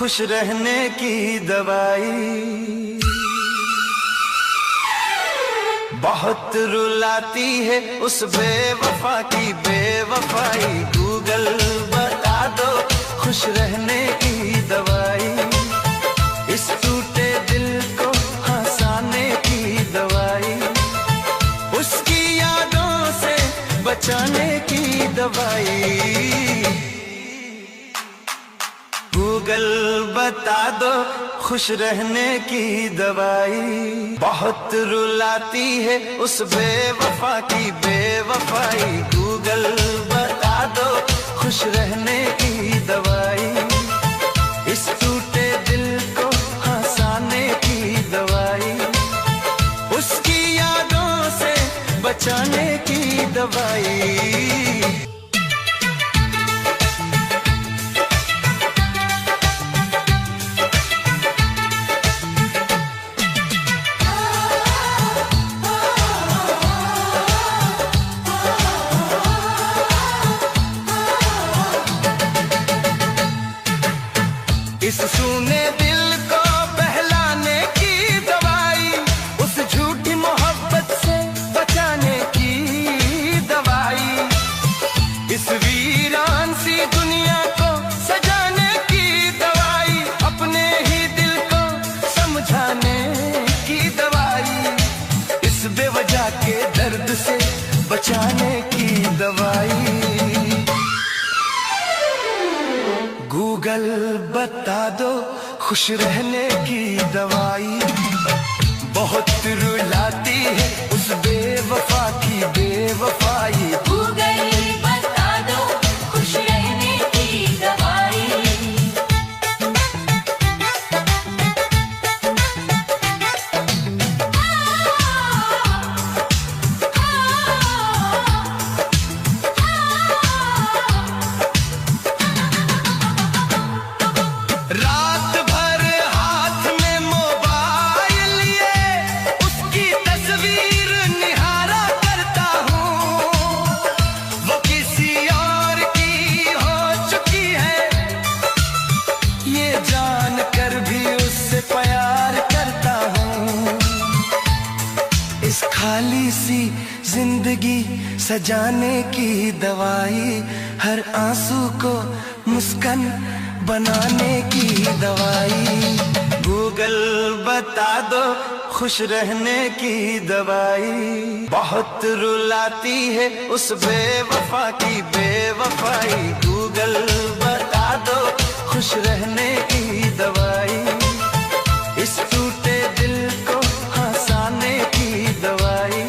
खुश रहने की दवाई। बहुत रुलाती है उस बेवफा की बेवफाई, गूगल बता दो खुश रहने की दवाई। इस टूटे दिल को हंसाने की दवाई, उसकी यादों से बचाने की दवाई। गूगल बता दो खुश रहने की दवाई। बहुत रुलाती है उस बेवफा की बेवफाई, गूगल बता दो खुश रहने की दवाई। इस टूटे दिल को हंसाने की दवाई, उसकी यादों से बचाने की दवाई। इस सूने दिल को बहलाने की दवाई, उस झूठी मोहब्बत से बचाने की दवाई। इस वीरान सी दुनिया को सजाने की दवाई, अपने ही दिल को समझाने की दवाई। इस बेवजह के दर्द से बचाने की दवाई। गूगल बता दो खुश रहने की दवाई। बहुत रुलाती है उस बेवफा की बेवफाई, गूगल बता दो खुश रहने की दवाई। रात भर हाथ में मोबाइल लिए उसकी तस्वीर निहारा करता हूँ। वो किसी और की हो चुकी है, ये जान कर भी उससे प्यार करता हूँ। इस खाली सी जिंदगी सजाने की दवाई, हर आंसू को मुस्कान बनाने की दवाई। गूगल बता दो खुश रहने की दवाई। बहुत रुलाती है उस बेवफा की बेवफाई, गूगल बता दो खुश रहने की दवाई। इस टूटे दिल को हंसाने की दवाई,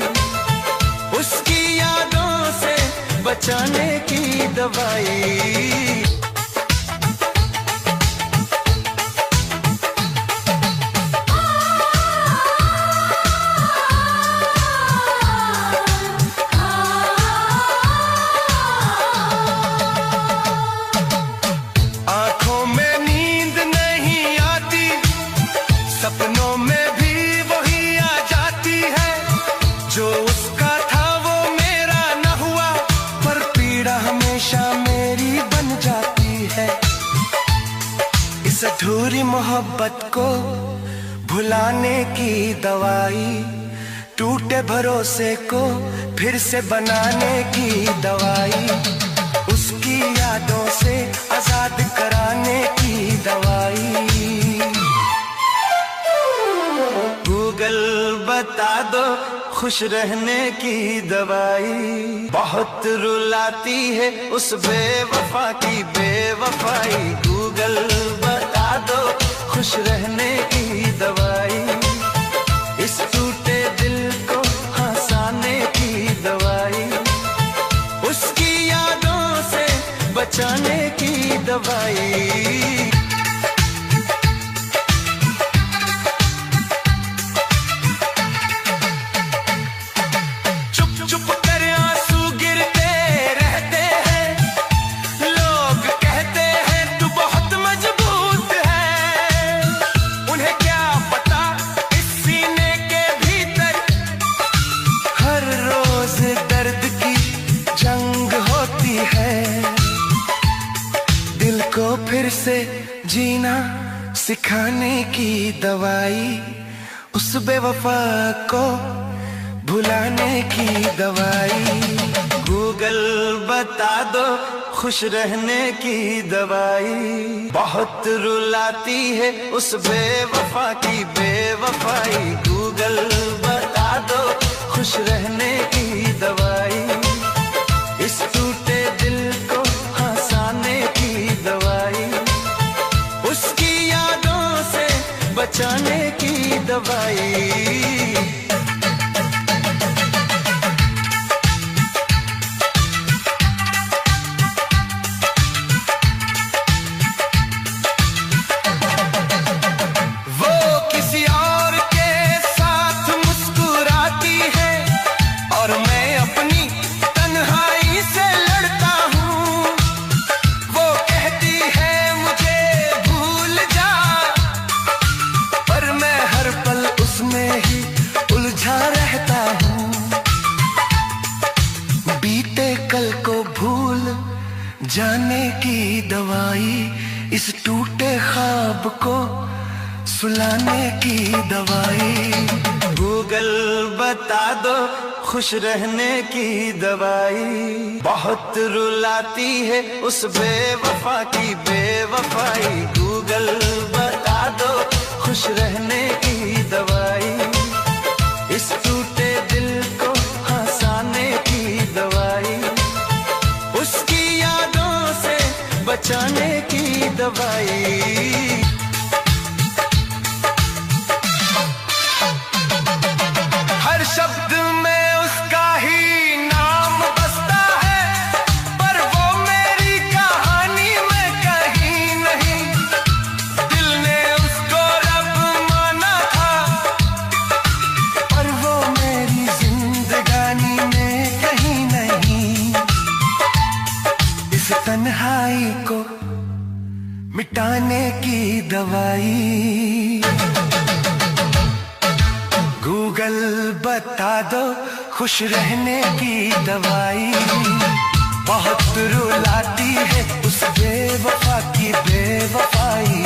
उसकी यादों से बचाने की दवाई। आंखों में नींद नहीं आती, सपनों में भी वही आ जाती है। जो उसका था वो मेरा न हुआ, पर पीड़ा हमेशा मेरी बन जाती है। इस अधूरी मोहब्बत को भुलाने की दवाई, टूटे भरोसे को फिर से बनाने की दवाई, उसकी यादों से आजाद कराने की दवाई। गूगल बता दो खुश रहने की दवाई। बहुत रुलाती है उस बेवफा की बेवफाई, गूगल बता दो खुश रहने की दवाई। इस टूटे दिल को हंसाने की दवाई, उसकी यादों से बचाने की दवाई। चुप चुप कर आंसू गिरते रहते हैं, लोग कहते हैं तू बहुत मजबूत है। उन्हें सिखाने की दवाई, उस बेवफा को भुलाने की दवाई। गूगल बता दो खुश रहने की दवाई, बहुत रुलाती है उस बेवफा की बेवफाई। गूगल बता दो खुश रहने की दवाई, इस टूटे दिल को हंसाने की दवाई, उसकी यादों से बचाने की दवाई। कल को भूल जाने की दवाई, इस टूटे ख्वाब को सुलाने की दवाई। गूगल बता दो खुश रहने की दवाई, बहुत रुलाती है उस बेवफा की बेवफाई। गूगल बता दो खुश रहने की दवाई, इस टूटे दिल को हंसाने की दवाई, उसकी यादों से बचाने की दवाई। हर शब्द में उसका ही नाम बसता है, पर वो मेरी कहानी में कहीं नहीं। दिल ने उसको रब माना था, पर वो मेरी जिंदगानी में कहीं नहीं। इस तन्हाई को मिटाने की दवाई। गूगल बता दो खुश रहने की दवाई, बहुत रुलाती है उस बेवफा की बेवफाई।